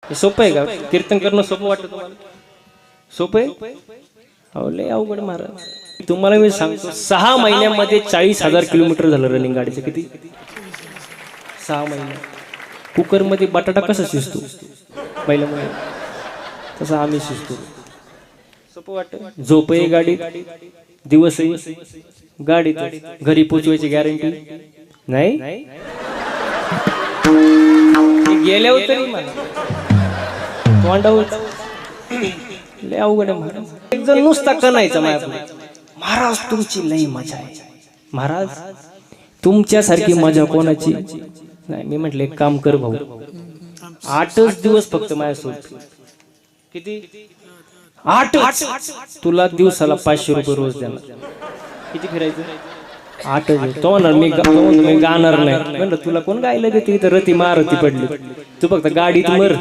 हे सोपं आहे का? कीर्तन करणं सोपं वाटतं तुम्हाला? सोपं आहे? हो लय अवघड महाराज. तुम्हाला मी सांगतो 6 महिन्यामध्ये 40,000 किलोमीटर झालं रनिंग गाडीचं. किती? 6 महिने. कुकर मध्ये बटाटा कसा शिजतो पहिल्यामध्ये तसा आम्ही शिजतो. सोपं वाटतं. झोप आहे गाडीत, दिवस आहे गाडीत, घरी पोचवायची गॅरंटी नाही. गेल्यावर तरी मला तोंडावर लय अवघड आहे महाराज. एक जण नुसता कणायचा महाराज तुमची लई मजा आहे. महाराज तुमच्यासारखी मजा कोणाची नाही. मी म्हटलं एक काम कर भाऊ, 8च दिवस फक्त माझ्यासोबत. किती? 8च. तुला दिवसाला 500 रुपये रोज देणार. किती फिरायचं? 8च. तो म्हणणार मी गाणार नाही. म्हणलं तुला कोण गायला देते? इथं रती मारती पडली, तू फक्त गाडीत मर.